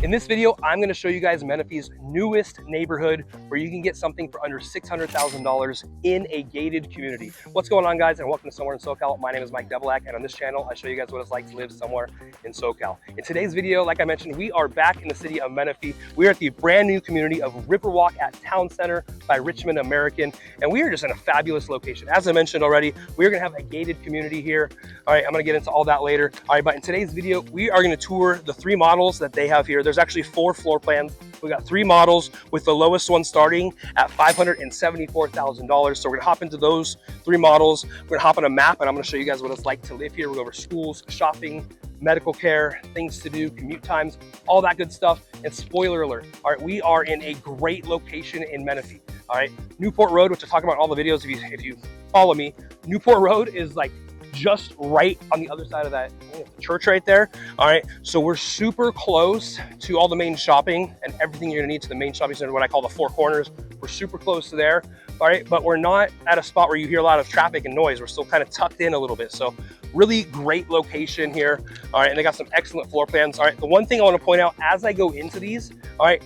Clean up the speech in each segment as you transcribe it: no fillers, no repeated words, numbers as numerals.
In this video, I'm going to show you guys Menifee's newest neighborhood where you can get something for under $600,000 in a gated community. What's going on, guys, and welcome to Somewhere in SoCal. My name is Mike Devilak, and on this channel, I show you guys what it's like to live somewhere in SoCal. In today's video, like I mentioned, we are back in the city of Menifee. We are at the brand new community of Riverwalk at Town Center by Richmond American, and we are just in a fabulous location. As I mentioned already, we're going to have a gated community here. All right, I'm going to get into all that later. All right, but in today's video, we are going to tour the 3 models that they have here. There's actually 4 floor plans. We got 3 models with the lowest one starting at $574,000. So we're gonna hop into those 3 models. We're gonna hop on a map and I'm gonna show you guys what it's like to live here. We'll go over schools, shopping, medical care, things to do, commute times, all that good stuff. And spoiler alert, all right, we are in a great location in Menifee. All right, Newport Road, which I talk about in all the videos if you follow me. Newport Road is like just right on the other side of that church right there. All right, so we're super close to all the main shopping and everything you're gonna need to the main shopping center, what I call the 4 corners. We're super close to there. All right, but we're not at a spot where you hear a lot of traffic and noise. We're still kind of tucked in a little bit. So really great location here. All right, and they got some excellent floor plans. All right, the one thing I want to point out as I go into these, all right,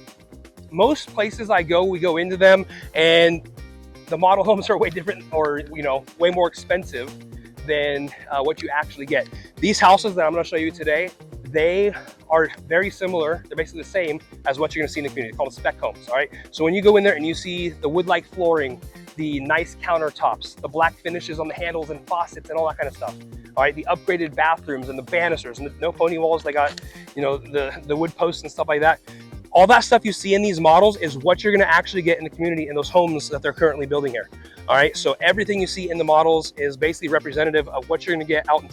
most places we go into them and the model homes are way different, or way more expensive than what you actually get. These houses that I'm going to show you today, they are very similar. They're basically the same as what you're going to see in the community, called spec homes. All right, so when you go in there and you see the wood-like flooring, the nice countertops, the black finishes on the handles and faucets and all that kind of stuff. All right, the upgraded bathrooms and the banisters and the no pony walls. They got the wood posts and stuff like that. All that stuff you see in these models is what you're going to actually get in the community in those homes that they're currently building here. All right, so everything you see in the models is basically representative of what you're going to get out in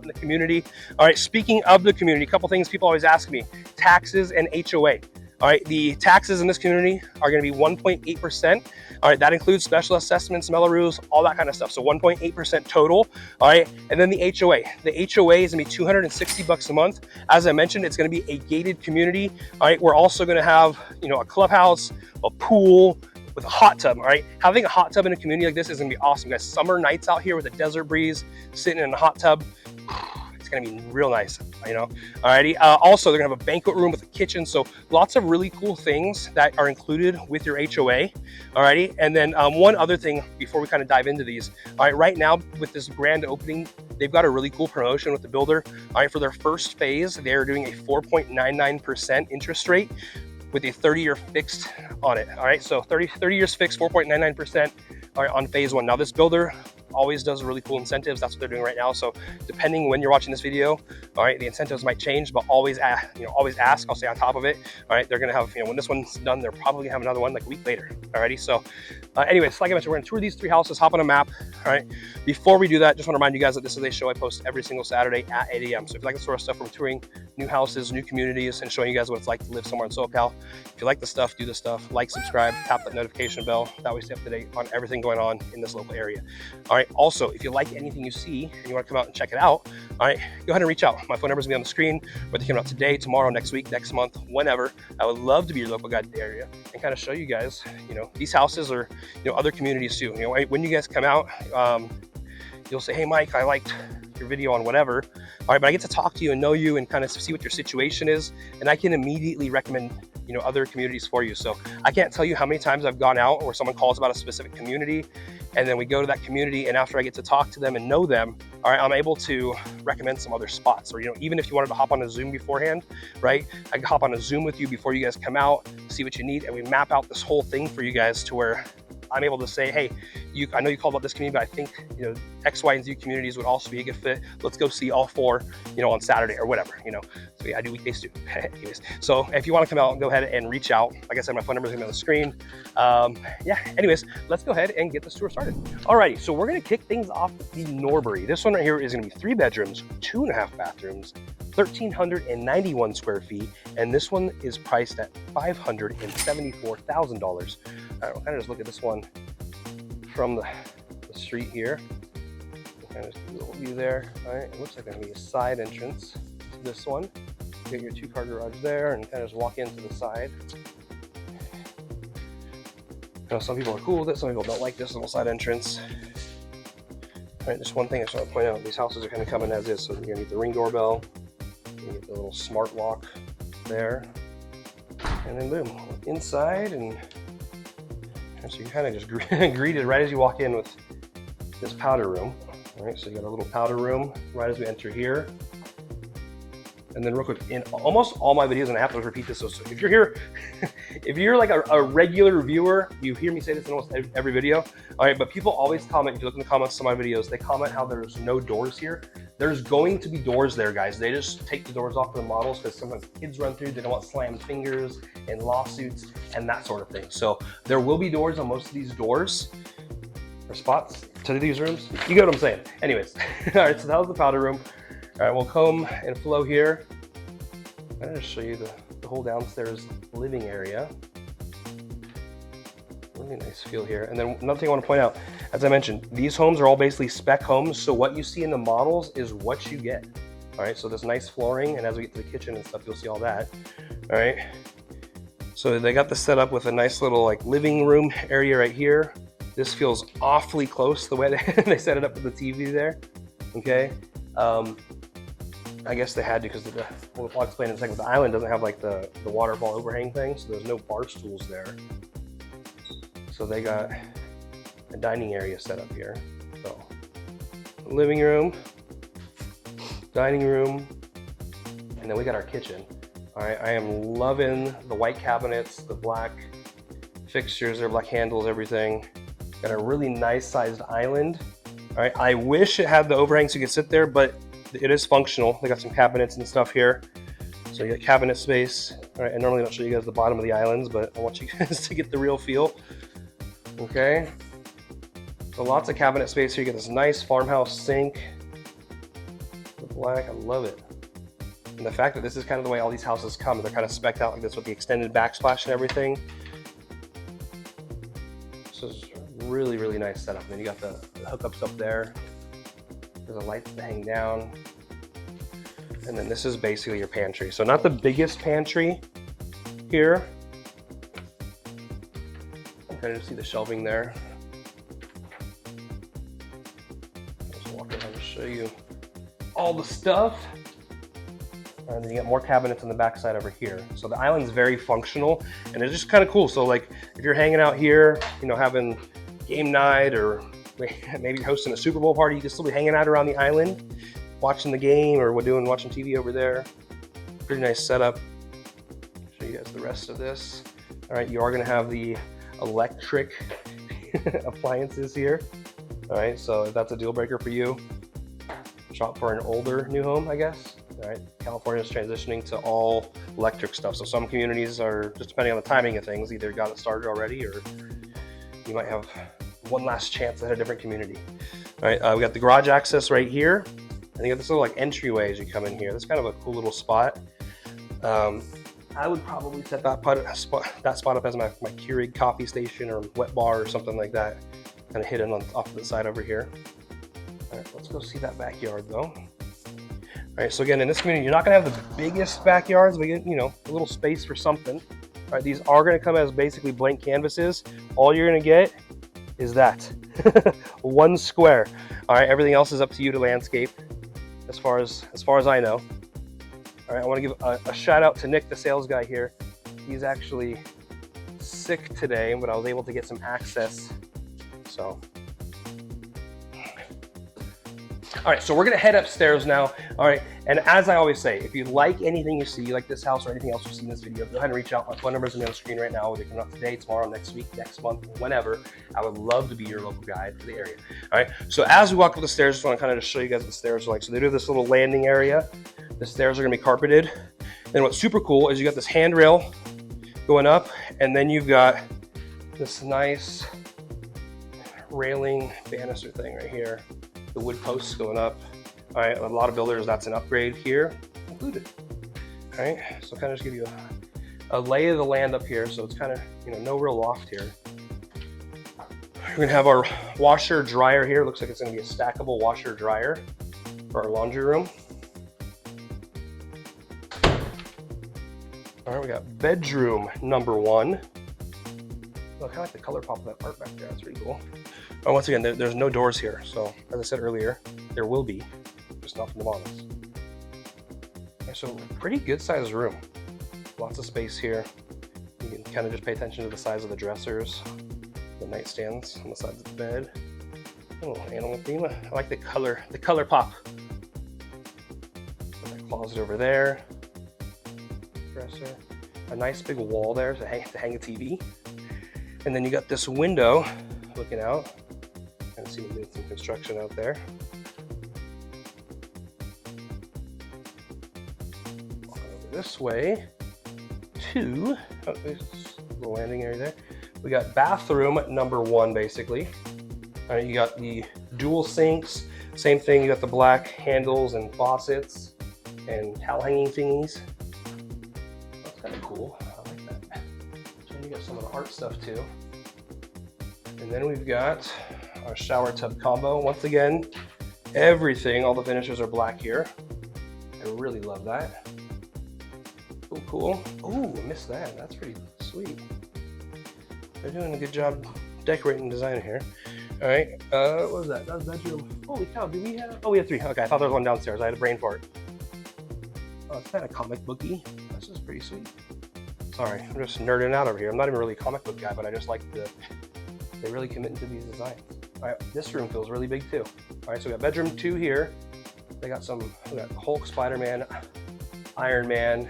the community. All right, speaking of the community, a couple things people always ask me: taxes and HOA. All right, the taxes in this community are going to be 1.8%. All right, that includes special assessments, Mellorews, all that kind of stuff. So 1.8% total. All right, and then the HOA. The HOA is going to be $260 a month. As I mentioned, it's going to be a gated community. All right, we're also going to have a clubhouse, a pool with a hot tub. All right, having a hot tub in a community like this is going to be awesome, guys. Summer nights out here with a desert breeze, sitting in a hot tub. Gonna be real nice, Alrighty. Also, they're gonna have a banquet room with a kitchen, so lots of really cool things that are included with your HOA. Alrighty, and then one other thing before we kind of dive into these. All right, right now with this grand opening, they've got a really cool promotion with the builder. All right, for their first phase, they're doing a 4.99% interest rate with a 30-year fixed on it. All right, so 30 years fixed, 4.99%. All right, on phase 1. Now this builder always does really cool incentives. That's what they're doing right now. So depending when you're watching this video, all right, the incentives might change, but always ask. I'll stay on top of it. All right, they're gonna have, when this one's done, they're probably gonna have another one like a week later. Alrighty, so anyways, like I mentioned, we're gonna tour these 3 houses, hop on a map. All right, before we do that, just want to remind you guys that this is a show I post every single Saturday at 8 a.m. So if you like the sort of stuff from touring new houses, new communities, and showing you guys what it's like to live somewhere in SoCal, if you like the stuff, do the stuff, like, subscribe, tap that notification bell. That way you stay up to date on everything going on in this local area. All right, also, if you like anything you see and you want to come out and check it out, all right, go ahead and reach out. My phone number is going to be on the screen, whether you come out today, tomorrow, next week, next month, whenever. I would love to be your local guide to the area and kind of show you guys, these houses or, other communities too. When you guys come out, you'll say, hey, Mike, I liked your video on whatever. All right, but I get to talk to you and know you and kind of see what your situation is. And I can immediately recommend, other communities for you. So I can't tell you how many times I've gone out where someone calls about a specific community and then we go to that community, and after I get to talk to them and know them, all right, I'm able to recommend some other spots. Or, even if you wanted to hop on a Zoom beforehand, right? I can hop on a Zoom with you before you guys come out, see what you need, and we map out this whole thing for you guys to where I'm able to say, hey, I know you called about this community, but I think, X, Y, and Z communities would also be a good fit. Let's go see all 4, on Saturday or whatever, So yeah, I do weekdays too. Anyways, so if you want to come out, go ahead and reach out. Like I said, my phone number is going to be on the screen. Yeah, anyways, let's go ahead and get this tour started. Alrighty, so we're going to kick things off with the Norbury. This one right here is going to be 3 bedrooms, 2.5 bathrooms, 1,391 square feet, and this one is priced at $574,000. All right, we'll kind of just look at this one from the street here. We'll kind of just do a little view there. All right, it looks like there's going to be a side entrance to this one. You get your 2-car garage there and kind of just walk into the side. Some people are cool with it, some people don't like this little side entrance. All right, just one thing I just want to point out, these houses are kind of coming as is, so you're going to get the Ring doorbell, you get the little smart lock there. And then boom, inside, and so you kind of just greeted right as you walk in with this powder room. All right, so you got a little powder room right as we enter here. And then real quick, in almost all my videos, and I have to repeat this, so if you're here, if you're like a regular viewer, you hear me say this in almost every video. All right, but people always comment, if you look in the comments of my videos, they comment how there's no doors here. There's going to be doors there, guys. They just take the doors off of the models because sometimes kids run through, they don't want slammed fingers and lawsuits and that sort of thing. So there will be doors on most of these doors, or spots to these rooms. You get what I'm saying. Anyways, all right, so that was the powder room. All right, we'll come and flow here. I'm gonna show you the whole downstairs living area. Really nice feel here. And then another thing I want to point out, as I mentioned, these homes are all basically spec homes, so what you see in the models is what you get. All right, so this nice flooring, and as we get to the kitchen and stuff, you'll see all that. All right, so they got this set up with a nice little like living room area right here. This feels awfully close the way they set it up with the TV there. Okay. I guess they had to because I'll explain in a second. The island doesn't have like the waterfall overhang thing, so there's no bar stools there. So they got a dining area set up here. So living room, dining room, and then we got our kitchen. All right, I am loving the white cabinets, the black fixtures, their black handles, everything. Got a really nice sized island. All right, I wish it had the overhang so you could sit there, but it is functional. They got some cabinets and stuff here. So you got cabinet space. All right, I normally don't show you guys the bottom of the islands, but I want you guys to get the real feel. Okay. So lots of cabinet space here. You get this nice farmhouse sink. The black, I love it. And the fact that this is kind of the way all these houses come. They're kind of spec'd out like this with the extended backsplash and everything. So it's really, really nice setup. And then you got the hookups up there. There's a light to hang down. And then this is basically your pantry. So not the biggest pantry here. You kind of see the shelving there. Just walk around and show you all the stuff. And then you got more cabinets on the back side over here. So the island's very functional and it's just kind of cool. So like if you're hanging out here, you know, having game night or maybe hosting a Super Bowl party, you can still be hanging out around the island, watching the game, or watching TV over there. Pretty nice setup. Show you guys the rest of this. All right, you are gonna have the electric appliances here. All right, so if that's a deal breaker for you, shop for an older new home, I guess. All right, California is transitioning to all electric stuff. So some communities are, just depending on the timing of things, either got it started already or you might have one last chance at a different community. All right, we got the garage access right here. And you got this little like entryway as you come in here. That's kind of a cool little spot. I would probably set that spot up as my Keurig coffee station or wet bar or something like that. Kind of hidden off to the side over here. All right, let's go see that backyard though. All right, so again, in this community, you're not gonna have the biggest backyards, but you know, a little space for something. All right, these are gonna come as basically blank canvases. All you're gonna get is that, 1 square. All right, everything else is up to you to landscape, as far as I know. All right, I want to give a shout out to Nick, the sales guy here. He's actually sick today, but I was able to get some access. So, all right, so we're gonna head upstairs now. All right, and as I always say, if you like anything you see, like this house or anything else you see in this video, go ahead and reach out. My phone number is on the screen right now. Whether you come out today, tomorrow, next week, next month, whenever. I would love to be your local guide for the area. All right, so as we walk up the stairs, I just want to kind of just show you guys what the stairs are like. So they do this little landing area. The stairs are gonna be carpeted. And what's super cool is you got this handrail going up, and then you've got this nice railing banister thing right here. The wood posts going up. All right, a lot of builders, that's an upgrade here included. All right, so kind of just give you a lay of the land up here. So it's kind of, you know, no real loft here. We're gonna have our washer dryer here. Looks like it's gonna be a stackable washer dryer for our laundry room. All right, we got bedroom number 1. I kind of like the color pop of that art back there. That's pretty cool. Oh, once again, there's no doors here. So as I said earlier, there will be, just not from the models. Okay, so pretty good sized room. Lots of space here. You can kind of just pay attention to the size of the dressers, the nightstands on the sides of the bed. Oh, animal theme. I like the color pop. That closet over there. Dresser. A nice big wall there to hang a TV. And then you got this window looking out. I see we did some construction out there. Walking over this way to, oh, there's a little landing area there. We got bathroom number 1, basically. All right, you got the dual sinks. Same thing, you got the black handles and faucets and towel hanging thingies. That's kind of cool. I like that. And you got some of the art stuff too. And then we've got our shower tub combo. Once again, everything, all the finishes are black here. I really love that. Oh, cool. Oh, I missed that. That's pretty sweet. They're doing a good job decorating and designing here. All right, what was that? That was bedroom. Holy cow, do we have? Oh, we have 3. Okay, I thought there was one downstairs. I had a brain fart. Oh, it's kind of comic booky. This is pretty sweet. Sorry, I'm just nerding out over here. I'm not even really a comic book guy, but I just like they really commit to these designs. All right, this room feels really big too. All right, so we got bedroom 2 here. We got Hulk, Spider-Man, Iron Man,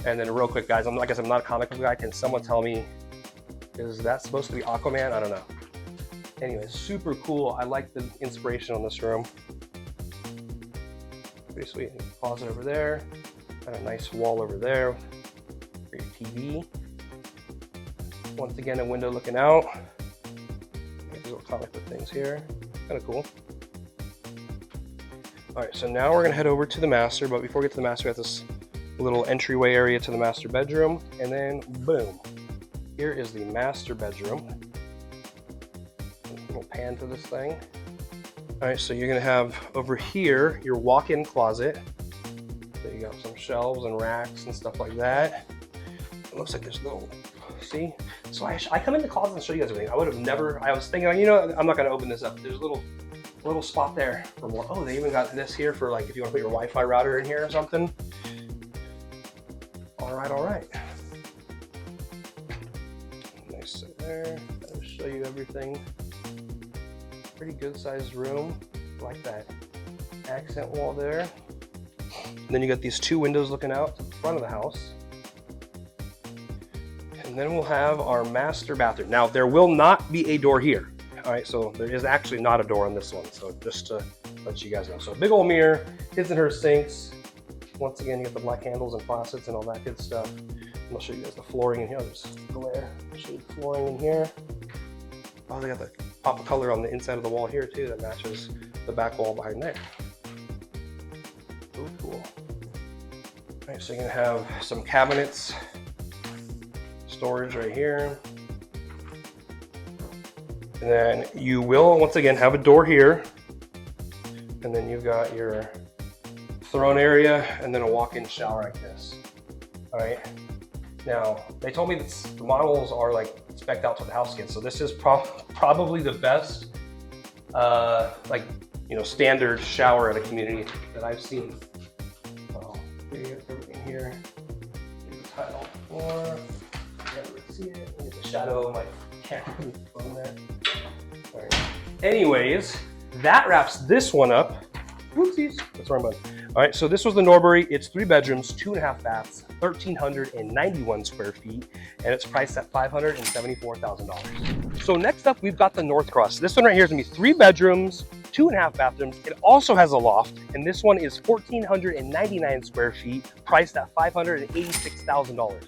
and then real quick, guys, like I said, I'm not a comic book guy. Can someone tell me, is that supposed to be Aquaman? I don't know. Anyway, super cool. I like the inspiration on this room. Pretty sweet. Closet over there. Got a nice wall over there for your TV. Once again, a window looking out. These little comic book things here. Kind of cool. All right, so now we're gonna head over to the master, but before we get to the master, we have this little entryway area to the master bedroom, and then boom, here is the master bedroom. Little pan to this thing. All right, so you're gonna have over here your walk-in closet. So you got some shelves and racks and stuff like that. It looks like there's little, see? So I come in the closet and show you guys everything. I would have never, I was thinking, you know, I'm not gonna open this up. There's a little spot there for more. Oh, they even got this here for like if you want to put your Wi-Fi router in here or something. All right. Nice there. I'll show you everything. Pretty good sized room. I like that accent wall there. And then you got these 2 windows looking out to the front of the house. And then we'll have our master bathroom. Now there will not be a door here. All right, so there is actually not a door on this one. So just to let you guys know. So big old mirror, his and her sinks. Once again, you got the black handles and faucets and all that good stuff. And I'll show you guys the flooring in here. There's glare. I'll show you the flooring in here. Oh, they got the pop of color on the inside of the wall here too that matches the back wall behind there. Oh, cool. All right, so you're gonna have some cabinets, storage right here. And then you will, once again, have a door here. And then you've got your throne area and then a walk-in shower like this. All right. Now, they told me that the models are like spec'd out to the house kit. So this is probably the best, like, you know, standard shower at a community that I've seen. So here you get everything here. Get the tile floor. You can't really see it. You get the shadow of my camera on there. All right. Anyways, that wraps this one up. Whoopsies. That's where I'm on. All right, so this was the Norbury. It's 3 bedrooms, 2.5 baths, 1,391 square feet, and it's priced at $574,000. So next up, we've got the North Cross. This one right here is gonna be 3 bedrooms, 2.5 bathrooms. It also has a loft, and this one is 1,499 square feet, priced at $586,000. All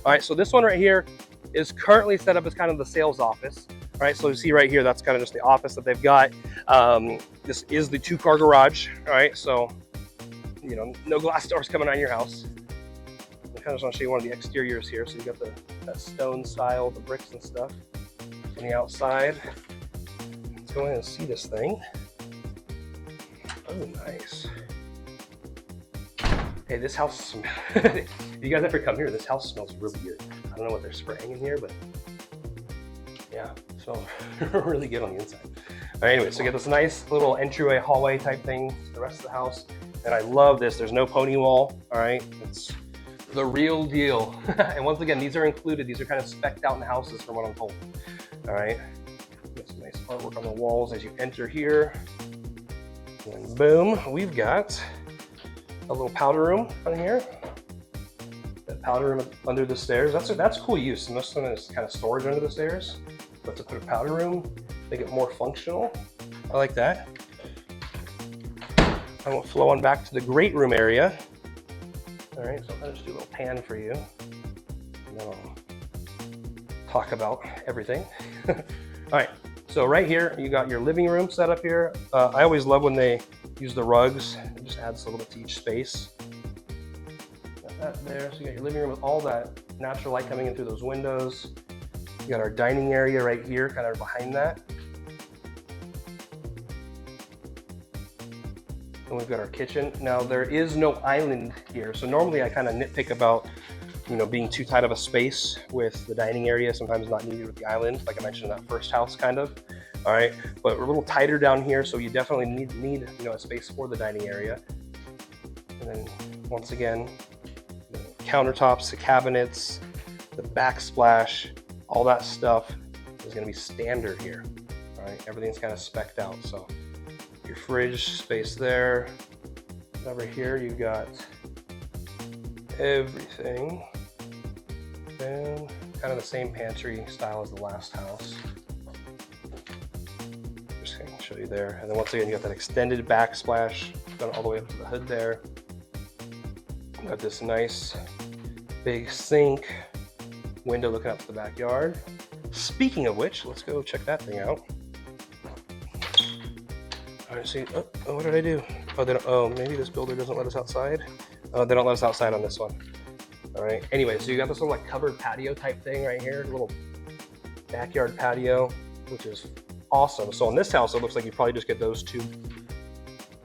right, so this one right here is currently set up as kind of the sales office. All right, so you see right here, that's kind of just the office that they've got. This is the 2-car garage. All right, so you know, no glass doors coming on your house. I kind of just want to show you one of the exteriors here. So you got that stone style, the bricks and stuff on the outside. Let's go ahead and see this thing. Oh, nice. Hey, this house, if you guys ever come here, this house smells really good. I don't know what they're spraying in here, but yeah, it smells really good on the inside. All right, anyway, so you get this nice little entryway hallway type thing to the rest of the house. And I love this. There's no pony wall. All right, it's The real deal. And once again, these are included. These are kind of specced out in houses from what I'm told. All right. Get some nice artwork on the walls as you enter here. And boom, we've got a little powder room on here. That powder room under the stairs. That's cool use. Most of them is kind of storage under the stairs. But to put a powder room, make it more functional. I like that. I will flow on back to the great room area. All right, so I'll just do a little pan for you. And then I'll talk about everything. All right, so right here, you got your living room set up here. I always love when they use the rugs. It just adds a little bit to each space. Got that there, so you got your living room with all that natural light coming in through those windows. You got our dining area right here, kind of behind that. And we've got our kitchen. Now there is no island here. So normally I kind of nitpick about, being too tight of a space with the dining area, sometimes not needed with the island, like I mentioned in that first house kind of. All right, but we're a little tighter down here, so you definitely need a space for the dining area. And then once again, the countertops, the cabinets, the backsplash, all that stuff is gonna be standard here. All right, everything's kind of specced out. So your fridge space there. Over here, you've got everything. Boom. Kind of the same pantry style as the last house. Just gonna show you there. And then once again, you got that extended backsplash done all the way up to the hood there. You got this nice big sink, window looking up to the backyard. Speaking of which, let's go check that thing out. All right, see, oh, what did I do? Oh, maybe this builder doesn't let us outside. They don't let us outside on this one. All right, anyway, so you got this little like covered patio type thing right here, a little backyard patio, which is awesome. So in this house, it looks like you probably just get those 2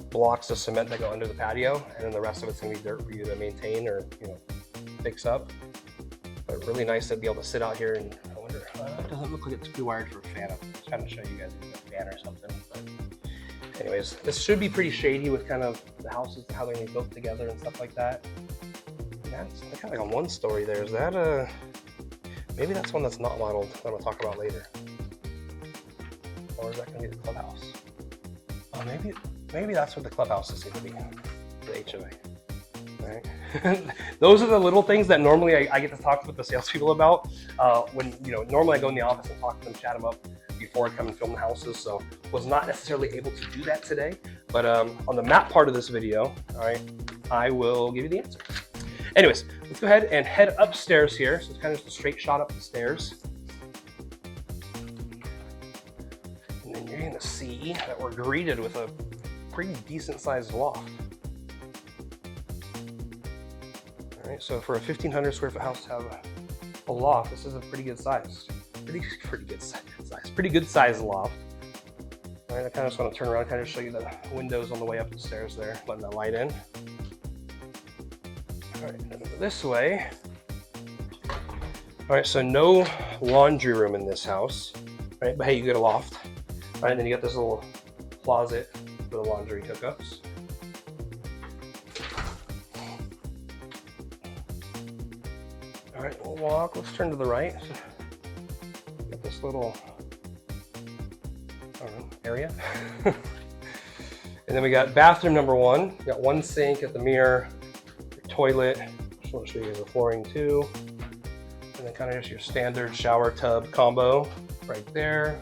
blocks of cement that go under the patio, and then the rest of it's gonna be dirt for you to maintain or, fix up. But really nice to be able to sit out here and I wonder, it doesn't look like it's pre-wired for a fan. I'm trying to show you guys a fan or something. But anyways, this should be pretty shady with kind of the houses, how they're gonna be built together and stuff like that. That's kind of like a 1-story there. Is that maybe that's one that's not modeled that I'm gonna talk about later. Or is that gonna be the clubhouse? Oh, maybe that's what the clubhouse is gonna be, the HOA. All right. Those are the little things that normally I get to talk with the salespeople about. When normally I go in the office and talk to them, chat them up before I come and film the houses. So was not necessarily able to do that today. But on the map part of this video, all right, I will give you the answer. Anyways, let's go ahead and head upstairs here. So it's kind of just a straight shot up the stairs. And then you're gonna see that we're greeted with a pretty decent sized loft. All right, so for a 1,500 square foot house to have a loft, this is a pretty good size. Pretty good size loft. All right, I kind of just want to turn around and kind of show you the windows on the way up the stairs there, letting that light in. All right, and go this way. All right, so no laundry room in this house, right? But hey, you get a loft. All right, and then you got this little closet for the laundry hookups. All right, we'll walk. Let's turn to the right. Got this little area. And then we got bathroom number 1. We got 1 sink at the mirror, your toilet. Just want to show you the flooring too. And then kind of just your standard shower tub combo right there.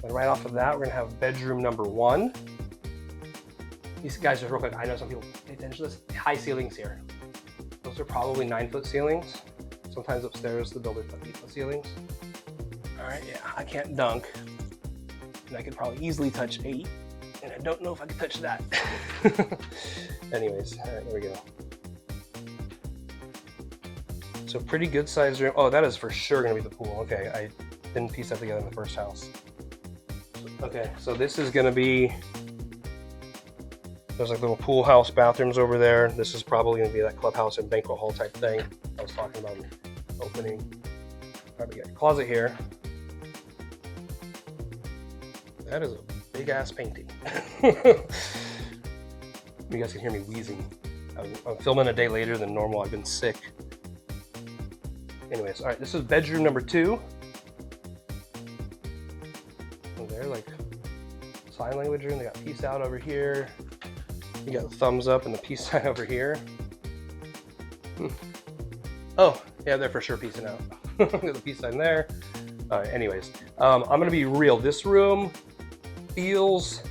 And right off of that, we're gonna have bedroom number 1. These guys, just real quick, I know some people pay attention to this. High ceilings here. Those are probably 9-foot ceilings. Sometimes upstairs, the builders put 8-foot ceilings. All right, yeah, I can't dunk. And I could probably easily touch 8. And I don't know if I could touch that. Anyways, all right, there we go. So pretty good sized room. Oh, that is for sure gonna be the pool. Okay, I didn't piece that together in the first house. Okay, so this is gonna be, there's like little pool house bathrooms over there. This is probably gonna be that clubhouse and banquet hall type thing I was talking about in the opening. All right, we got a closet here. That is a big ass painting. You guys can hear me wheezing. I'm filming a day later than normal. I've been sick. Anyways, all right, this is bedroom number 2. And they're like sign language room. They got peace out over here. You got the thumbs up and the peace sign over here. Oh, yeah, they're for sure peacing out. There's a peace sign there. All right, anyways, I'm gonna be real. This room feels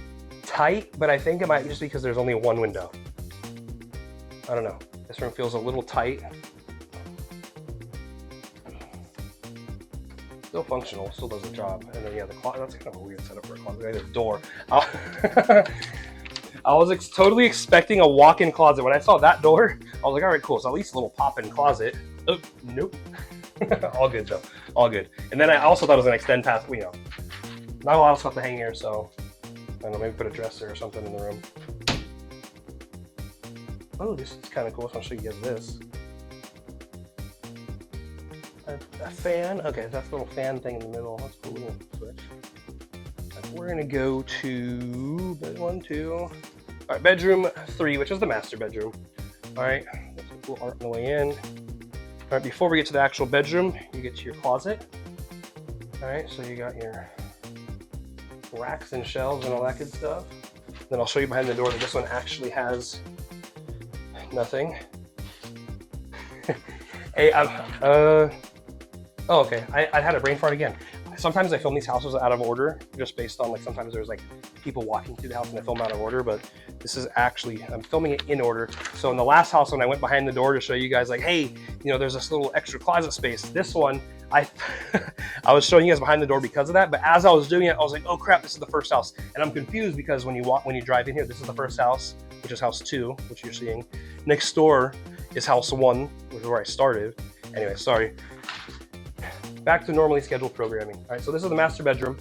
tight, but I think it might just be because there's only one window. I don't know. This room feels a little tight. Still functional, still does the job. And then yeah, the closet, that's kind of a weird setup for a closet. There's a door. I was totally expecting a walk-in closet. When I saw that door, I was like, all right, cool. So at least a little pop-in closet. Oh, nope. All good though, all good. And then I also thought it was an extend past, you know, not a lot of stuff to hang here, so I don't know, maybe put a dresser or something in the room. Oh, this is kind of cool, so I'll show you guys this. A fan, okay, that's a little fan thing in the middle. That's cool, little switch. We're gonna go to bed 1, 2. All right, bedroom 3, which is the master bedroom. All right, that's a cool art on the way in. All right, before we get to the actual bedroom, you get to your closet. All right, so you got your racks and shelves and all that good stuff. Then I'll show you behind the door that this one actually has nothing. Hey, oh, okay, I had a brain fart again. Sometimes I film these houses out of order, just based on like sometimes there's like people walking through the house and I film out of order, but this is actually, I'm filming it in order. So in the last house, when I went behind the door to show you guys like, hey, you know, there's this little extra closet space. This one, I was showing you guys behind the door because of that, but as I was doing it, I was like, oh crap, this is the first house. And I'm confused because when you drive in here, this is the first house, which is house 2, which you're seeing. Next door is house 1, which is where I started. Anyway, sorry. Back to normally scheduled programming. All right, so this is the master bedroom.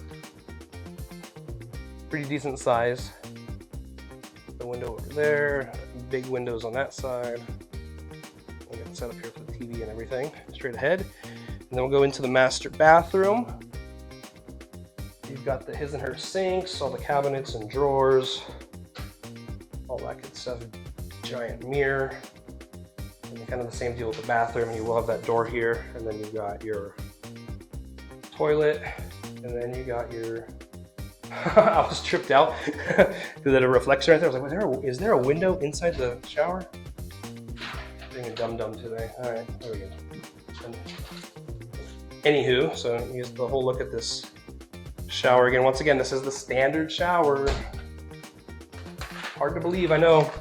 Pretty decent size. The window over there, big windows on that side. We got it set up here for the TV and everything, straight ahead. And then we'll go into the master bathroom. You've got the his and her sinks, all the cabinets and drawers, all that good stuff. Giant mirror. And kind of the same deal with the bathroom. You will have that door here, and then you've got your toilet, and then you got your I was tripped out because that a reflection right there. I was like, is there a window inside the shower? Being a dum-dum today. All right, there we go. Anywho, so here's the whole look at this shower again. Once again, this is the standard shower. Hard to believe, I know.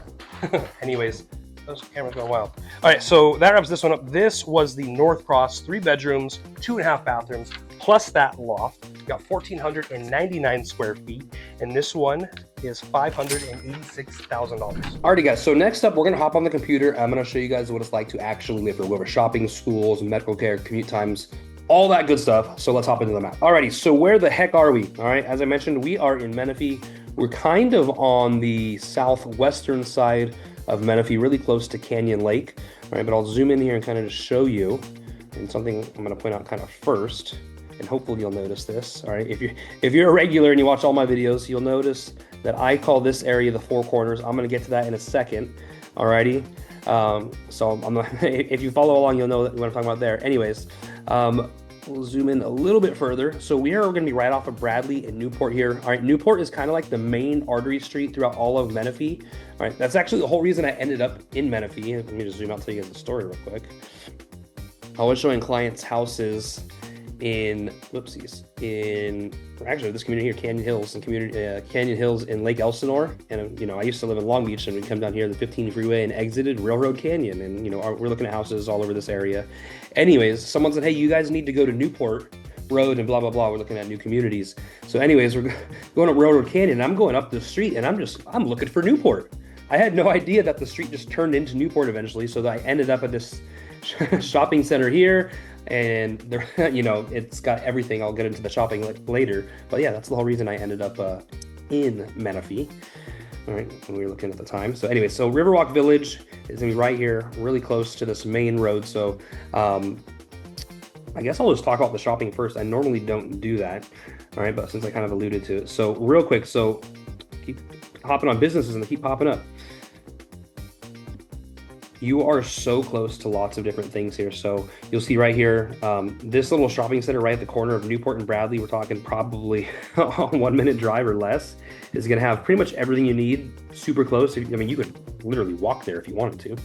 Anyways, those cameras go wild. All right, so that wraps this one up. This was the North Cross, 3 bedrooms, 2.5 bathrooms, plus that loft. Got 1,499 square feet, and this one is $586,000. Alrighty guys, so next up, we're gonna hop on the computer. I'm gonna show you guys what it's like to actually live here. Whether shopping, schools, medical care, commute times, all that good stuff. So let's hop into the map. Alrighty, so where the heck are we? All right, as I mentioned, we are in Menifee. We're kind of on the southwestern side of Menifee, really close to Canyon Lake. All right, but I'll zoom in here and kind of just show you, and something I'm gonna point out kind of first, and hopefully you'll notice this. All right, if you're a regular and you watch all my videos, you'll notice that I call this area the Four Corners. I'm gonna get to that in a second. Alrighty, so I'm not, if you follow along, you'll know what I'm talking about there. Anyways, we'll zoom in a little bit further. So we are going to be right off of Bradley and Newport here. All right, Newport is kind of like the main artery street throughout all of Menifee. All right, that's actually the whole reason I ended up in Menifee. Let me just zoom out and tell you guys the story real quick. I was showing clients houses in, actually this community here, Canyon Hills, and Canyon Hills in Lake Elsinore. And you know, I used to live in Long Beach, and we'd come down here the 15 freeway and exited Railroad Canyon, and you know, we're looking at houses all over this area. Anyways, someone said, hey, you guys need to go to Newport Road and blah blah blah. We're looking at new communities. So anyways, we're going up Railroad Canyon, and I'm going up the street, and I'm looking for Newport. I had no idea that the street just turned into Newport eventually, so that I ended up at this shopping center here. And there, you know, it's got everything. I'll get into the shopping later, but yeah, that's the whole reason I ended up in Menifee. All right, when we were looking at the time. So anyway, so Riverwalk Village is gonna be right here, really close to this main road. So I guess I'll just talk about the shopping first. I normally don't do that, all right, but since I kind of alluded to it, so real quick, so keep hopping on businesses and they keep popping up. you are so close to lots of different things here. So you'll see right here, this little shopping center right at the corner of Newport and Bradley, we're talking probably a 1 minute drive or less, is going to have pretty much everything you need super close. I mean, you could literally walk there if you wanted to.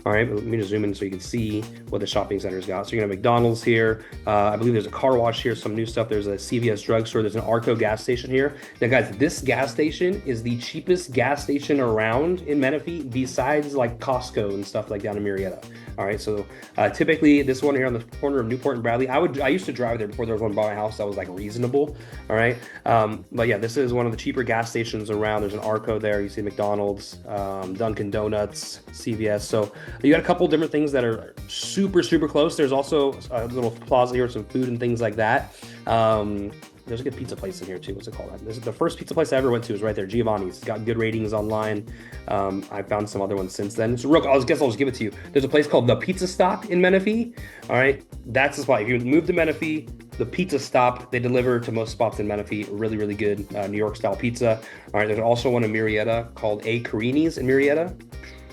All right, let me just zoom in so you can see what the shopping center's got. So you're gonna have McDonald's here. I believe there's a car wash here, some new stuff. There's a CVS drugstore. There's an Arco gas station here. Now guys, this gas station is the cheapest gas station around in Menifee besides like Costco and stuff like down in Murrieta. All right, so typically this one here on the corner of Newport and Bradley, I used to drive there before there was one by my house that was like reasonable. All right, but yeah, this is one of the cheaper gas stations around. There's an Arco there. You see McDonald's, Dunkin' Donuts, CVS. So you got a couple different things that are super, super close. There's also a little plaza here with some food and things like that. There's a good pizza place in here too. What's it called? This is the first pizza place I ever went to. Is right there, Giovanni's. It's got good ratings online. I found some other ones since then. So, I'll just give it to you. There's a place called the Pizza Stop in Menifee. All right, that's the spot. If you move to Menifee, the Pizza Stop, they deliver to most spots in Menifee. Really, really good New York style pizza. All right, there's also one in Murrieta called A. Carini's in Murrieta.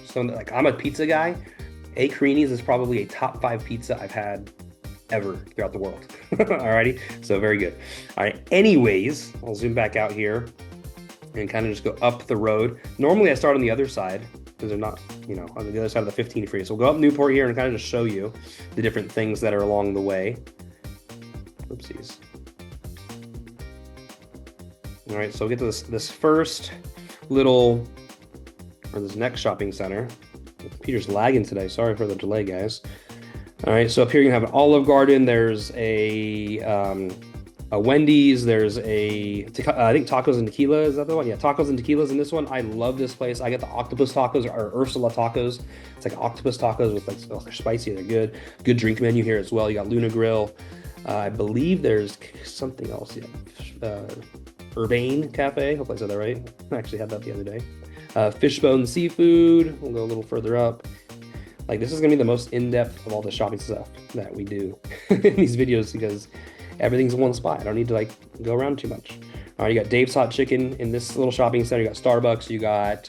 So, like, I'm a pizza guy. A. Carini's is probably a top 5 pizza I've had ever throughout the world. Alrighty, so very good. All right, anyways, I'll zoom back out here and kind of just go up the road. Normally I start on the other side because they're not, you know, on the other side of the 15 free. So we'll go up Newport here and kind of just show you the different things that are along the way. Oopsies. All right, so we'll get to this first little, or this next shopping center. The computer's lagging today. Sorry for the delay, guys. All right, so up here you have an Olive Garden. There's a Wendy's. There's a, I think Tacos and Tequila. Is that the one? Yeah, Tacos and Tequila's in this one. I love this place. I get the octopus tacos or Ursula tacos. It's like octopus tacos with like, oh, they're spicy. They're good. Good drink menu here as well. You got Luna Grill. I believe there's something else. Yeah, Urbane Cafe. Hope I said that right. I actually had that the other day. Fishbone Seafood. We'll go a little further up. Like, this is gonna be the most in-depth of all the shopping stuff that we do in these videos because everything's in one spot. I don't need to like go around too much. All right, you got Dave's Hot Chicken in this little shopping center. You got Starbucks. You got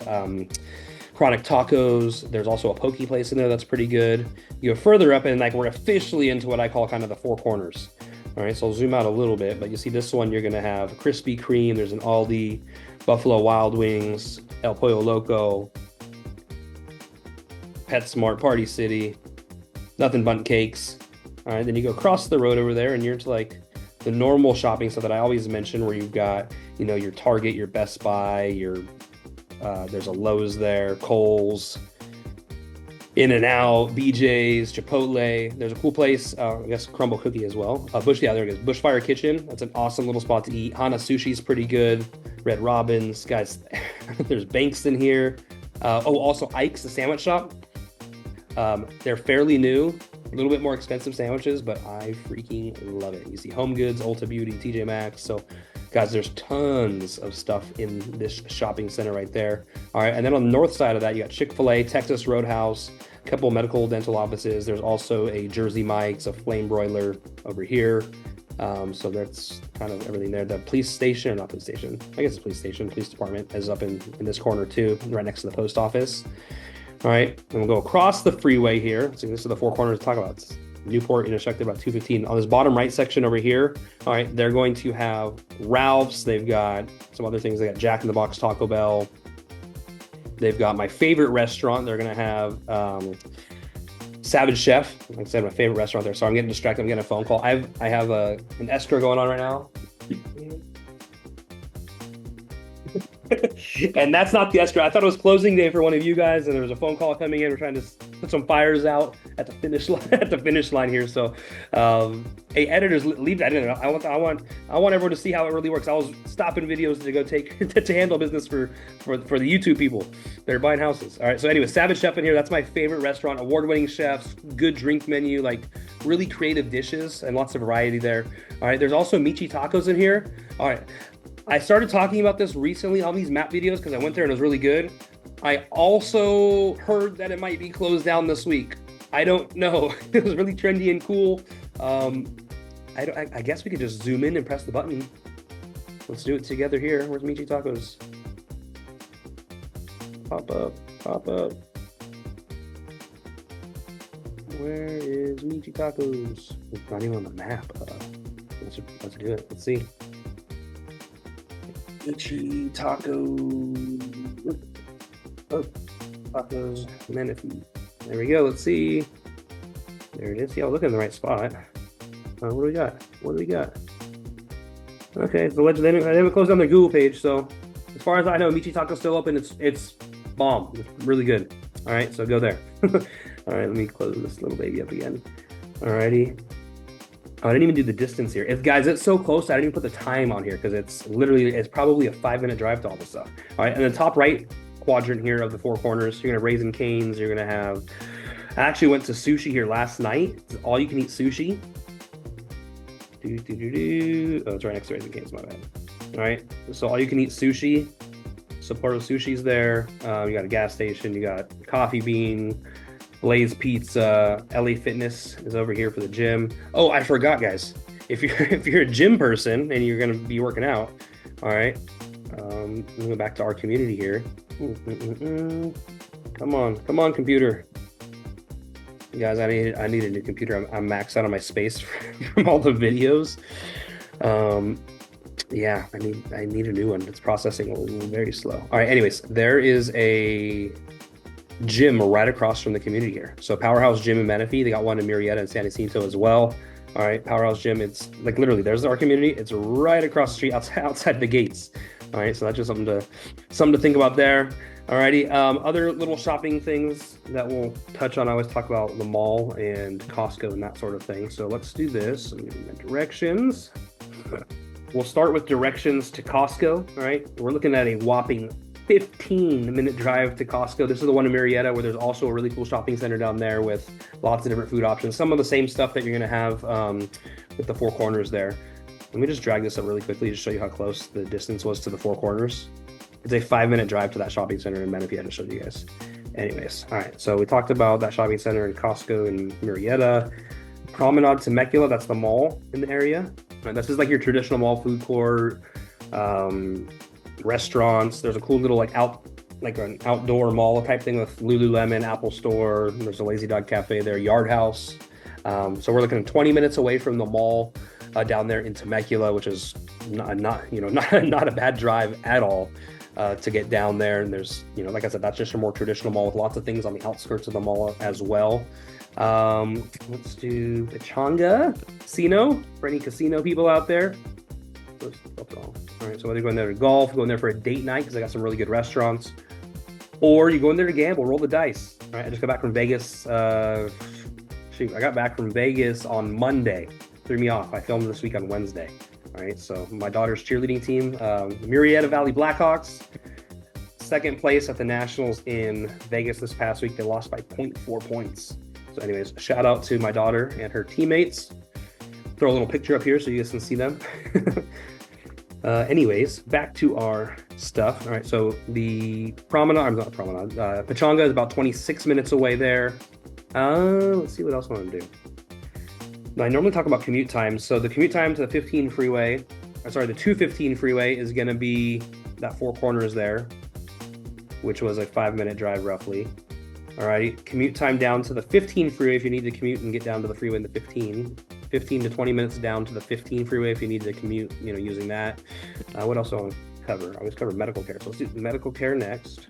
Chronic Tacos. There's also a Poke place in there that's pretty good. You go further up and like we're officially into what I call kind of the four corners. All right, so I'll zoom out a little bit, but you see this one, you're gonna have Krispy Kreme. There's an Aldi, Buffalo Wild Wings, El Pollo Loco, PetSmart, Party City, Nothing Bundt Cakes. All right, then you go across the road over there and you're into like the normal shopping stuff that I always mention where you've got, you know, your Target, your Best Buy, your, there's a Lowe's there, Kohl's, In-N-Out, BJ's, Chipotle. There's a cool place, I guess Crumble Cookie as well. Yeah, there it is, Bushfire Kitchen. That's an awesome little spot to eat. Hana Sushi's pretty good. Red Robin's, guys, there's Bankston here. Oh, also Ike's, the sandwich shop. They're fairly new, a little bit more expensive sandwiches, but I freaking love it. You see Home Goods, Ulta Beauty, TJ Maxx. So guys, there's tons of stuff in this shopping center right there. All right, and then on the north side of that, you got Chick-fil-A, Texas Roadhouse, a couple medical dental offices. There's also a Jersey Mike's, a Flame Broiler over here. So that's kind of everything there. The police station, or not police station, I guess it's police station, police department is up in this corner too, right next to the post office. All right, and we'll go across the freeway here. So this is the four corners to talk about. It's Newport intersected about 215. On this bottom right section over here, all right, they're going to have Ralph's. They've got some other things. They got Jack in the Box, Taco Bell. They've got my favorite restaurant. They're going to have Savage Chef. Like I said, my favorite restaurant there. So I'm getting distracted. I'm getting a phone call. I have an escrow going on right now. And that's not the escrow. I thought it was closing day for one of you guys, and there was a phone call coming in. We're trying to put some fires out at the finish line, here. So, hey, editors, leave that in. I want everyone to see how it really works. I was stopping videos to go to handle business for the YouTube people that are buying houses. All right. So anyway, Savage Chef in here. That's my favorite restaurant. Award-winning chefs, good drink menu, like really creative dishes and lots of variety there. All right. There's also Michi Tacos in here. All right. I started talking about this recently on these map videos because I went there and it was really good. I also heard that it might be closed down this week. I don't know. It was really trendy and cool. I guess we could just zoom in and press the button. Let's do it together here. Where's Michi Tacos? Pop up, pop up. Where is Michi Tacos? It's not even on the map. Let's do it. Let's see. Michi Tacos. Oh, Tacos Menifee. There we go. Let's see. There it is. Yeah, look in the right spot. What do we got? What do we got? Okay, so they haven't closed down their Google page, so as far as I know, Michi Taco's still open. It's bomb. It's really good. All right, so go there. All right, let me close this little baby up again. All righty. Oh, I didn't even do the distance here. Guys, it's so close, I didn't even put the time on here because it's probably a 5-minute drive to all this stuff. All right, and the top right quadrant here of the Four Corners, you're gonna have Raising Cane's. You're gonna have. I actually went to sushi here last night. It's all you can eat sushi. Oh, it's right next to Raising Cane's. My bad. All right, so all you can eat sushi. Sapporo Sushi's there. You got a gas station. You got Coffee Bean, Blaze Pizza. LA Fitness is over here for the gym. Oh, I forgot, guys. If you're a gym person and you're gonna be working out, all right. Let me go back to our community here. Come on, computer. Guys, I need a new computer. I'm maxed out on my space from all the videos. Yeah, I need a new one. It's processing very slow. All right, anyways, there is a gym right across from the community here. So Powerhouse Gym in Menifee, they got one in Murrieta and San Jacinto as well. All right, Powerhouse Gym, it's like literally there's our community. It's right across the street outside the gates. All right, so that's just something to think about there. Alrighty, other little shopping things that we'll touch on. I always talk about the mall and Costco and that sort of thing. So let's do this. I'm giving the directions. We'll start with directions to Costco. All right, we're looking at a whopping 15-minute drive to Costco. This is the one in Murrieta where there's also a really cool shopping center down there with lots of different food options. Some of the same stuff that you're gonna have with the Four Corners there. Let me just drag this up really quickly to show you how close the distance was to the Four Corners. It's a 5-minute drive to that shopping center in Menifee. I just showed you guys. Anyways, all right. So we talked about that shopping center in Costco in Murrieta. Promenade Temecula, that's the mall in the area. Right, this is like your traditional mall food court, restaurants. There's a cool little like an outdoor mall type thing with Lululemon, Apple Store. There's a Lazy Dog Cafe there, Yard House. So we're looking at 20 minutes away from the mall down there in Temecula, which is not a bad drive at all. To get down there, and there's, like I said, that's just a more traditional mall with lots of things on the outskirts of the mall as well. Let's do Pachanga Casino for any casino people out there. All right, so whether you're going there to golf, going there for a date night because I got some really good restaurants, or you go in there to gamble, roll the dice. All right, I just got back from Vegas. I got back from Vegas on Monday. Threw me off. I filmed this week on Wednesday. All right, so my daughter's cheerleading team, Murrieta Valley Blackhawks, second place at the Nationals in Vegas this past week. They lost by 0.4 points. So anyways, shout out to my daughter and her teammates. Throw a little picture up here so you guys can see them. Anyways, back to our stuff. All right, so the Pachanga is about 26 minutes away there. Let's see what else I want to do. Now, I normally talk about commute times. So the commute time to the 215 freeway is going to be that Four Corners there, which was a 5-minute drive roughly. All right, commute time down to the 15 freeway if you need to commute and get down to the freeway in the 15 to 20 minutes down to the 15 freeway if you need to commute, using that. What else do I want to cover? I always cover medical care. So let's do medical care next.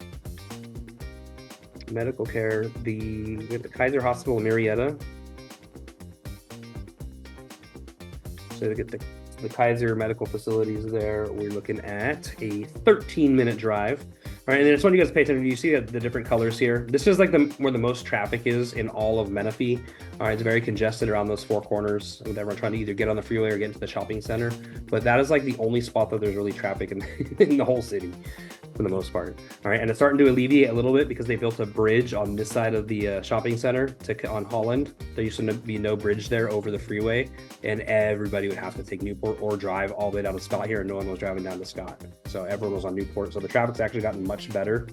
Medical care, we have the Kaiser Hospital in Murrieta. So to get the Kaiser medical facilities there, we're looking at a 13-minute drive. All right, and I just want you guys to pay attention. You see the different colors here? This is like where the most traffic is in all of Menifee. All right, it's very congested around those Four Corners with everyone trying to either get on the freeway or get into the shopping center. But that is like the only spot that there's really traffic in the whole city for the most part. All right, and it's starting to alleviate a little bit because they built a bridge on this side of the shopping center on Holland. There used to be no bridge there over the freeway, and everybody would have to take Newport or drive all the way down to Scott here, and no one was driving down to Scott. So everyone was on Newport. So the traffic's actually gotten much better.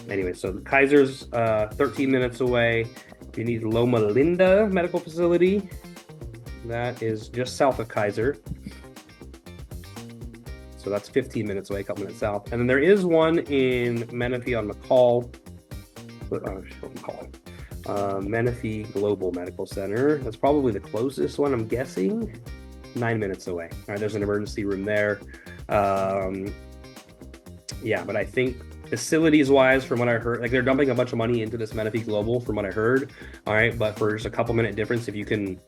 Anyway, so the Kaiser's 13 minutes away. If you need Loma Linda Medical Facility, that is just south of Kaiser. So that's 15 minutes away, a couple minutes south. And then there is one in Menifee on McCall. Menifee Global Medical Center. That's probably the closest one, I'm guessing. 9 minutes away. All right, there's an emergency room there. Yeah, but I think facilities-wise, from what I heard, like they're dumping a bunch of money into this Menifee Global, from what I heard. All right, but for just a couple minute difference, if you can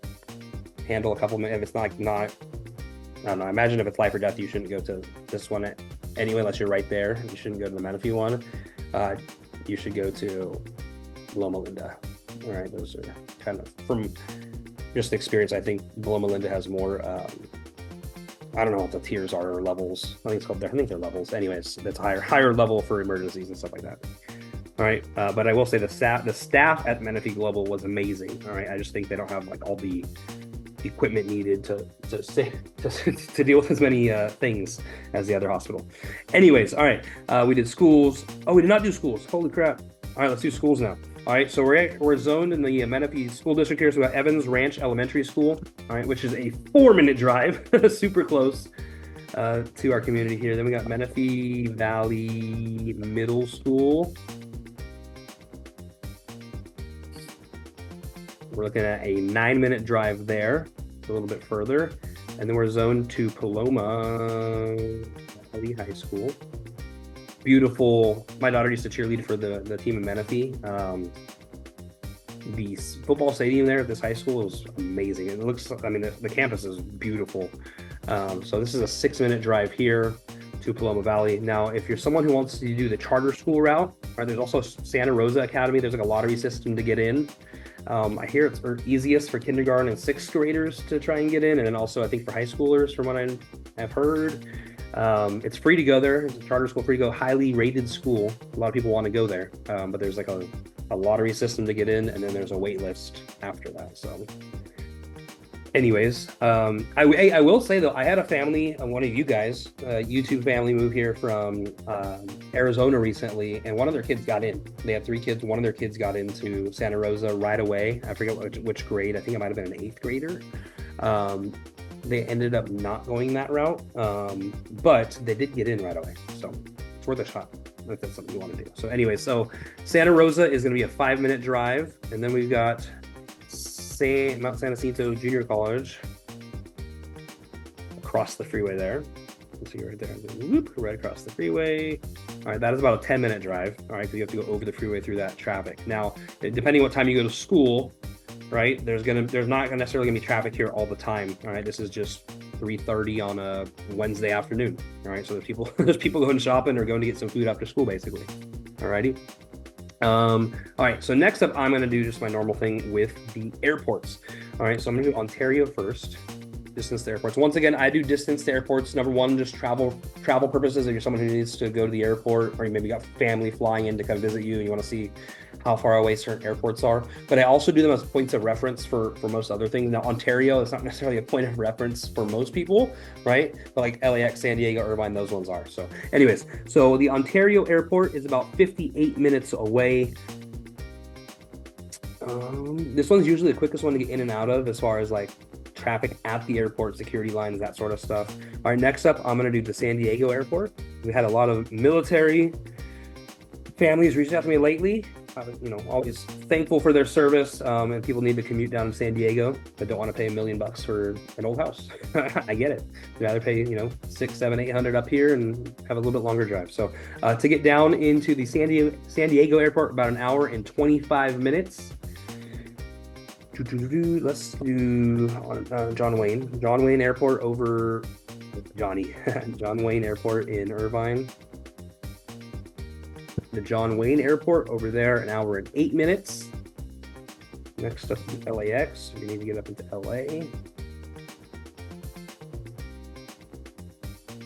handle a couple minutes, if it's not, I don't know. I imagine if it's life or death, you shouldn't go to this one anyway, unless you're right there. You shouldn't go to the Menifee one. You should go to Loma Linda. All right, those are kind of from just experience. I think Loma Linda has more. I don't know what the tiers are or levels. I think it's called. I think they're levels. Anyways, that's higher level for emergencies and stuff like that. All right, but I will say the staff at Menifee Global was amazing. All right, I just think they don't have like all the equipment needed to deal with as many things as the other hospital. Anyways, all right, we did schools. Oh, we did not do schools. Holy crap! All right, let's do schools now. All right, so we're zoned in the Menifee School District here. So we got Evans Ranch Elementary School, all right, which is a 4-minute drive, super close to our community here. Then we got Menifee Valley Middle School. We're looking at a 9-minute drive there, a little bit further. And then we're zoned to Paloma Valley High School. Beautiful. My daughter used to cheerlead for the team in Menifee. The football stadium there at this high school is amazing. It looks, I mean, the campus is beautiful. So this is a 6-minute drive here to Paloma Valley. Now, if you're someone who wants to do the charter school route, right, there's also Santa Rosa Academy. There's like a lottery system to get in. I hear it's easiest for kindergarten and 6th graders to try and get in. And then also I think for high schoolers, from what I have heard. It's free to go there. It's a charter school, free to go, highly rated school. A lot of people want to go there, but there's like a lottery system to get in, and then there's a wait list after that. So anyways, I will say though, I had a family, one of you guys, YouTube family, move here from Arizona recently, and one of their kids got in. They had 3 kids. One of their kids got into Santa Rosa right away. I forget which grade. I think it might have been an 8th grader. They ended up not going that route, but they did get in right away. So it's worth a shot if that's something you want to do. So anyway, so Santa Rosa is going to be a 5-minute drive. And then we've got Mount San Jacinto Junior College across the freeway there. Let's see right there. Whoop, right across the freeway. All right, that is about a 10-minute drive. All right, because you have to go over the freeway through that traffic. Now, depending what time you go to school, right, there's not necessarily gonna be traffic here all the time. All right, this is just 3:30 on a Wednesday afternoon. All right, so there's people going shopping or going to get some food after school, basically. All righty. All right, so next up, I'm gonna do just my normal thing with the airports. All right, so I'm gonna do Ontario first. Distance to airports. Once again, I do distance to airports. Number one, just travel purposes. If you're someone who needs to go to the airport, or you maybe got family flying in to come visit you and you want to see how far away certain airports are. But I also do them as points of reference for most other things. Now, Ontario is not necessarily a point of reference for most people, right? But like LAX, San Diego, Irvine, those ones are. So anyways, so the Ontario airport is about 58 minutes away. This one's usually the quickest one to get in and out of as far as like traffic at the airport, security lines, that sort of stuff. All right, next up, I'm going to do the San Diego airport. We had a lot of military families reaching out to me lately. Always thankful for their service, and people need to commute down to San Diego, but don't want to pay $1 million for an old house. I get it. I'd rather pay, $600, $700, $800 up here and have a little bit longer drive. So to get down into the San Diego airport, about an hour and 25 minutes. Let's do John Wayne Airport over John Wayne Airport in Irvine. The John Wayne Airport over there, an hour and 8 minutes. Next up, LAX. We need to get up into LA.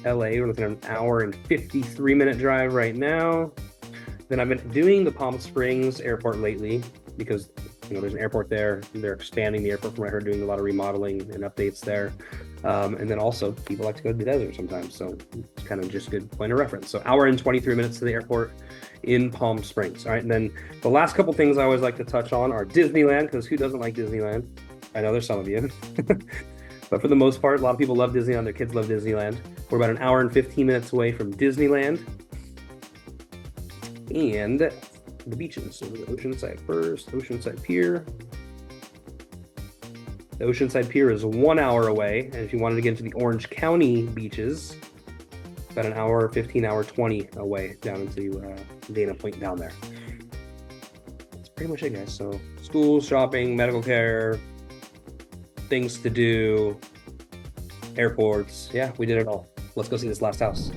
LA, we're looking at an hour and 53-minute drive right now. Then I've been doing the Palm Springs Airport lately because there's an airport there. They're expanding the airport from what I heard, doing a lot of remodeling and updates there. And then also people like to go to the desert sometimes. So it's kind of just a good point of reference. So hour and 23 minutes to the airport in Palm Springs. All right. And then the last couple things I always like to touch on are Disneyland, because who doesn't like Disneyland? I know there's some of you. But for the most part, a lot of people love Disneyland. Their kids love Disneyland. We're about an hour and 15 minutes away from Disneyland. And the beaches. So the Oceanside first, Oceanside Pier. The Oceanside Pier is 1 hour away, and if you wanted to get into the Orange County beaches, about an hour, 15 hour, 20 away down into Dana Point down there. That's pretty much it, guys. So school, shopping, medical care, things to do, airports. Yeah, we did it all. Let's go see this last house.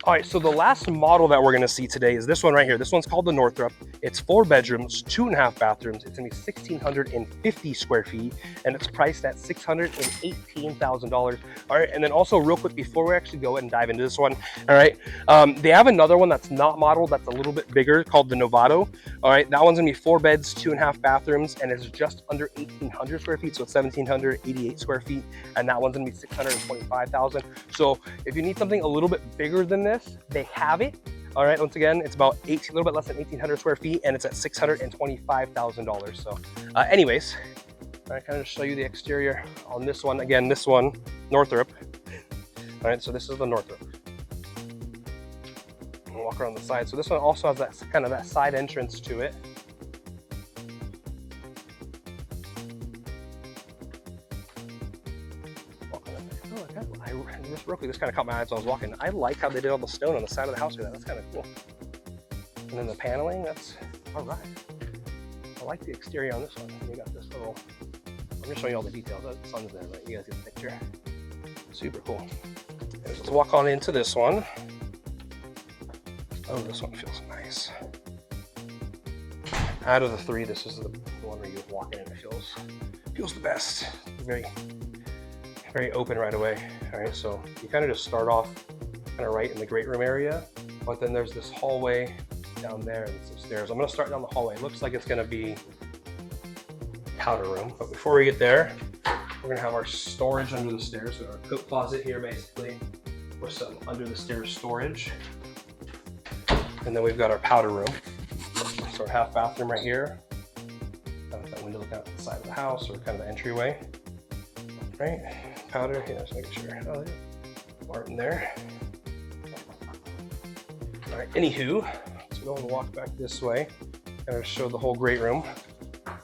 All right, so the last model that we're gonna see today is this one right here. This one's called the Northrop. It's 4 bedrooms, 2.5 bathrooms. It's gonna be 1,650 square feet, and it's priced at $618,000. All right, and then also real quick, before we actually go ahead and dive into this one, all right, they have another one that's not modeled, that's a little bit bigger, called the Novato. All right, that one's gonna be 4 beds, 2.5 bathrooms, and it's just under 1,800 square feet, so it's 1,788 square feet, and that one's gonna be $625,000. So if you need something a little bit bigger than this, they have it. All right, once again, it's about a little bit less than 1,800 square feet, and it's at $625,000. So anyways, I kind of show you the exterior on this one. Again, this one, Northrop. All right, so this is the Northrop. We'll walk around the side. So this one also has that kind of that side entrance to it. Just real quick, this kind of caught my eye as I was walking. I like how they did all the stone on the side of the house here. That's kind of cool. And then the paneling, that's all right. I like the exterior on this one. You got this little, I'm just showing you all the details. The sun's there, but you guys get the picture. Super cool. Let's walk on into this one. Oh, this one feels nice. Out of the 3, this is the one where you walk in and it feels the best. Very open right away. All right, so you kind of just start off kind of right in the great room area, but then there's this hallway down there and some stairs. I'm gonna start down the hallway. It looks like it's gonna be powder room, but before we get there, we're gonna have our storage under the stairs. So our coat closet here, basically, with some under the stairs storage. And then we've got our powder room. So our half bathroom right here. That window looking out to the side of the house, or kind of the entryway, right? Powder, yeah, just making sure. Oh, Martin there. All right, anywho, let's go and walk back this way. Kind of show the whole great room. A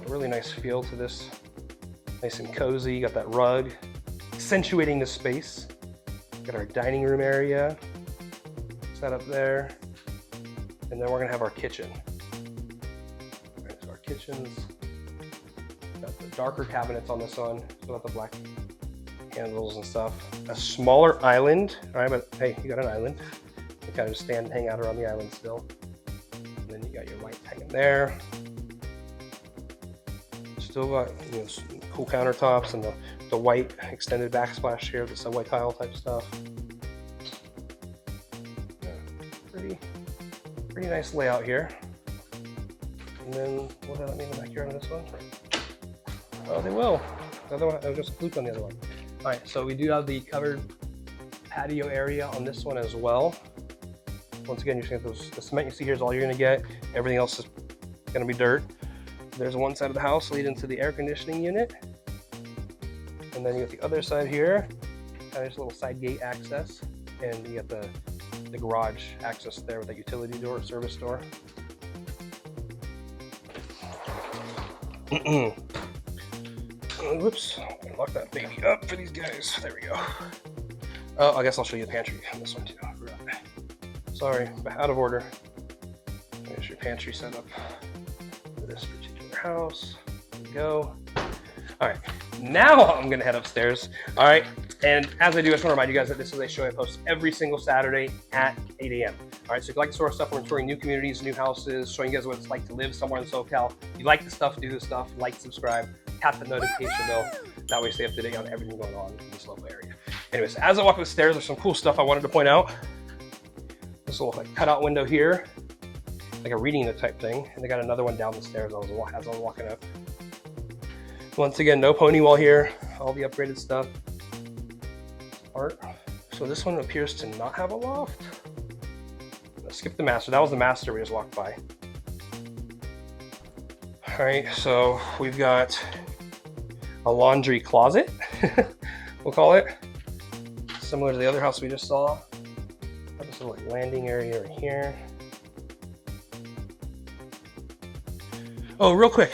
really nice feel to this. Nice and cozy. You got that rug, accentuating the space. Got our dining room area set up there, and then we're gonna have our kitchen. All right, so our kitchen's got the darker cabinets on this one, still got the black handles and stuff. A smaller island, all right, but hey, you got an island. You kind of just stand and hang out around the island still. And then you got your light hanging there. Still got, you know, cool countertops and the white extended backsplash here, the subway tile type stuff. Yeah, pretty nice layout here. And then what does that mean in the backyard on this one? Oh, they will. The other one, I just clicked on the other one. All right, so we do have the covered patio area on this one as well. Once again, you're gonna get the cement you see here is all you're gonna get. Everything else is gonna be dirt. There's one side of the house leading to the air conditioning unit. And then you got the other side here, kind of just a little side gate access. And you got the garage access there with a utility door, service door. Whoops, I'm gonna lock that baby up for these guys. There we go. Oh, I guess I'll show you the pantry on this one too. Sorry, out of order. There's your pantry setup for this particular house. There we go. All right, now I'm gonna head upstairs. All right, and as I do, I just wanna remind you guys that this is a show I post every single Saturday at 8 a.m. All right, so if you like the sort of stuff, we're touring new communities, new houses, showing you guys what it's like to live somewhere in SoCal. If you like the stuff, do the stuff, like, subscribe, tap the notification bell. That way stay up to date on everything going on in this local area. Anyways, as I walk up the stairs, there's some cool stuff I wanted to point out. This little like cutout window here, like a reading nook type thing. And they got another one down the stairs as I was walking up. Once again, no pony wall here, all the upgraded stuff. Art. So this one appears to not have a loft. Let's skip the master. That was the master we just walked by. All right, so we've got a laundry closet, we'll call it. Similar to the other house we just saw. Got this little like landing area right here. Oh, real quick,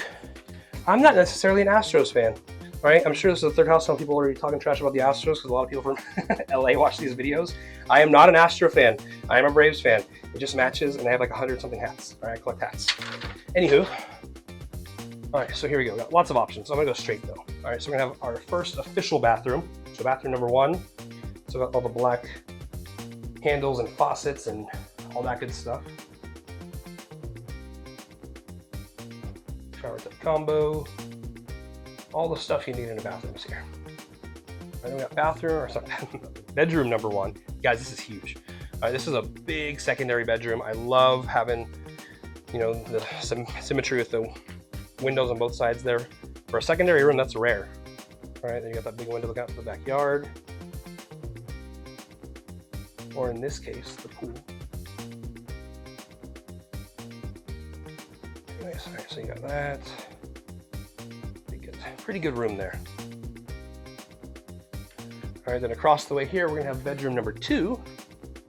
I'm not necessarily an Astros fan, right? I'm sure this is the third house some people are already talking trash about the Astros because a lot of people from LA watch these videos. I am not an Astro fan. I am a Braves fan. It just matches, and I have like 100-something hats. All right, I collect hats. Anywho, all right, so here we go. Got lots of options. I'm gonna go straight though. All right, so we're gonna have our first official bathroom. So bathroom number 1. So got all the black handles and faucets and all that good stuff. Shower tub combo. All the stuff you need in a bathroom is here. All right, we got bathroom, or sorry, bedroom number 1. Guys, this is huge. All right, this is a big secondary bedroom. I love having, you know, the symmetry with the windows on both sides there. For a secondary room, that's rare. All right, then you got that big window looking out to the backyard. Or in this case, the pool. Anyways, all right, so you got that. Pretty good room there. All right, then across the way here, we're gonna have bedroom number 2.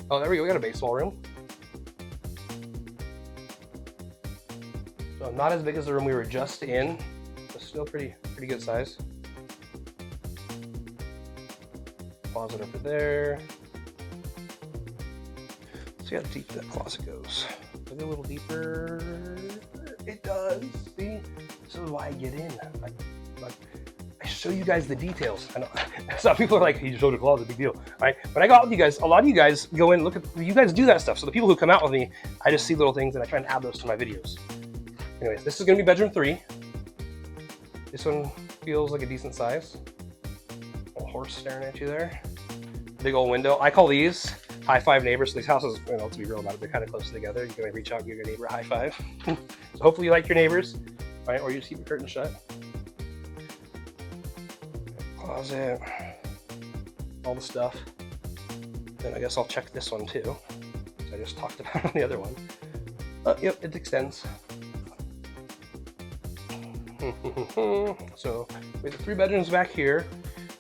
Oh, there we go, we got a baseball room. So not as big as the room we were just in, but still pretty good size. Closet over there. Let's see how deep that closet goes. Maybe a little deeper. It does. See, this is why I get in. I show you guys the details. I know some people are like, "You showed a closet, big deal." All right, but I go out with you guys. A lot of you guys go in, look at, you guys do that stuff. So the people who come out with me, I just see little things and I try and add those to my videos. Anyways, this is gonna be bedroom 3. This one feels like a decent size. Little horse staring at you there. Big old window. I call these high five neighbors. So these houses, you know, to be real about it, they're kind of close together. You can reach out and give your neighbor a high five. So hopefully you like your neighbors, right? Or you just keep your curtains shut. Closet, all the stuff. Then I guess I'll check this one too. I just talked about the other one. Yep, it extends. So we have the 3 bedrooms back here,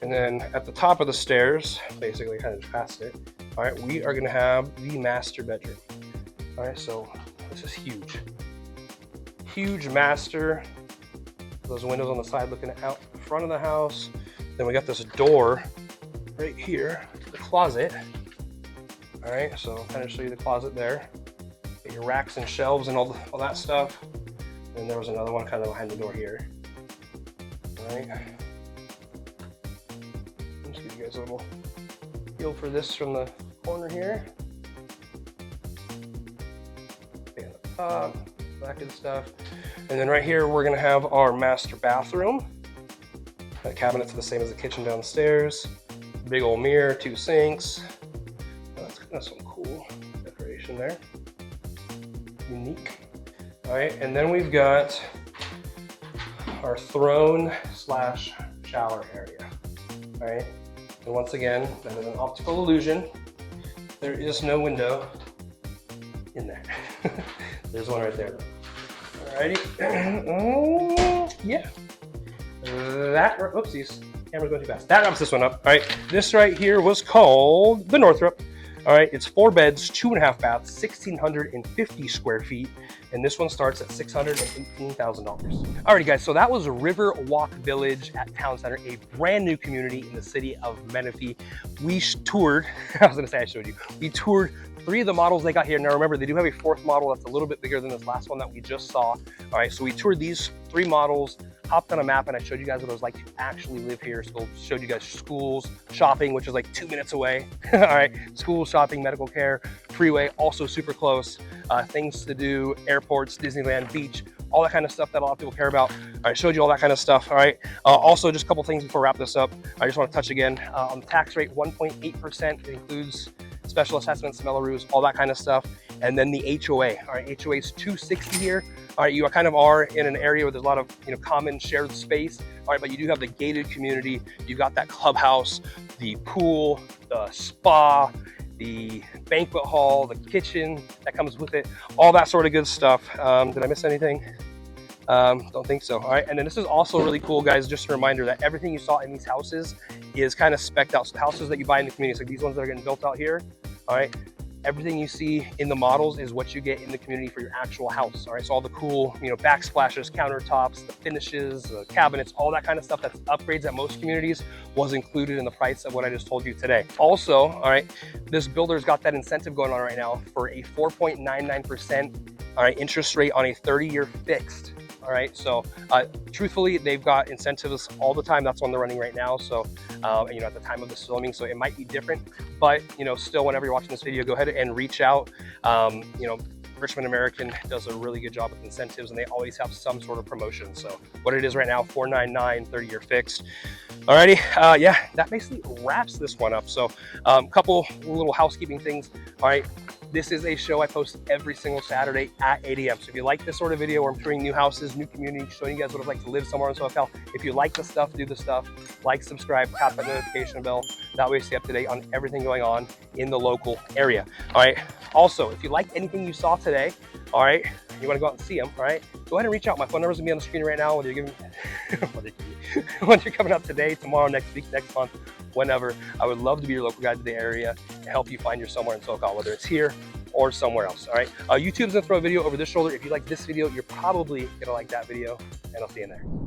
and then at the top of the stairs, basically kind of just past it. All right, we are gonna have the master bedroom. All right, so this is huge. Huge master. Those windows on the side looking out the front of the house. Then we got this door right here, the closet. All right, so I'll kind of show you the closet there. Get your racks and shelves and all that stuff. And there was another one kind of behind the door here. All right. Let's give you guys a little feel for this from the corner here. Okay, on the top, that good stuff. And then right here, we're gonna have our master bathroom. The cabinets are the same as the kitchen downstairs. Big old mirror, 2 sinks. That's kind of some cool decoration there. Unique. All right, and then we've got our throne / shower area. All right, and once again, that is an optical illusion. There is no window in there. There's one right there. Alrighty, yeah. That, oopsies, camera's going too fast. That wraps this one up. All right, this right here was called the Northrop. All right, it's 4 beds, 2.5 baths, 1,650 square feet, and this one starts at $618,000. Alrighty guys, so that was Riverwalk Village at Town Center, a brand new community in the city of Menifee. We toured, I was gonna say I showed you, we toured 3 of the models they got here. Now remember, they do have a 4th model that's a little bit bigger than this last one that we just saw. All right, so we toured these 3 models, hopped on a map, and I showed you guys what it was like to actually live here. So showed you guys schools, shopping, which is like 2 minutes away. All right, schools, shopping, medical care, freeway, also super close. Things to do, airports, Disneyland, beach, all that kind of stuff that a lot of people care about. I showed you all that kind of stuff. All right. Also, just a couple things before I wrap this up. I just want to touch again on the tax rate, 1.8%. It includes special assessments, Mellorews, all that kind of stuff. And then the HOA. All right, HOA is $260 here. All right, you kind of are in an area where there's a lot of common shared space. All right, but you do have the gated community. You've got that clubhouse, the pool, the spa, the banquet hall, the kitchen that comes with it, all that sort of good stuff. Did I miss anything? Don't think so. All right, and then this is also really cool, guys. Just a reminder that everything you saw in these houses is kind of spec'd out. So the houses that you buy in the community, so these ones that are getting built out here, all right, everything you see in the models is what you get in the community for your actual house. All right, so all the cool, you know, backsplashes, countertops, the finishes, the cabinets, all that kind of stuff that's upgrades at most communities was included in the price of what I just told you today. Also, all right, this builder's got that incentive going on right now for a 4.99%, all right, interest rate on a 30-year fixed. All right, so truthfully, they've got incentives all the time. That's one they're running right now. So, you know, at the time of this filming, so it might be different, but you know, still, whenever you're watching this video, go ahead and reach out. You know, Richmond American does a really good job with incentives, and they always have some sort of promotion. So, what it is right now, 499, 30-year fixed. Alrighty, yeah, that basically wraps this one up. So, couple little housekeeping things. All right. This is a show I post every single Saturday at 8 a.m. So if you like this sort of video where I'm touring new houses, new communities, showing you guys what it's like to live somewhere in SoCal, if you like the stuff, do the stuff, like, subscribe, tap that notification bell. That way you stay up to date on everything going on in the local area. All right. Also, if you like anything you saw today, all right, you want to go out and see them, all right, go ahead and reach out. My phone number's gonna be on the screen right now, whether you're whether you're coming up today, tomorrow, next week, next month, whenever. I would love to be your local guide to the area and help you find your somewhere in SoCal, whether it's here or somewhere else. All right, YouTube's gonna throw a video over this shoulder. If you like this video, you're probably gonna like that video, and I'll see you in there.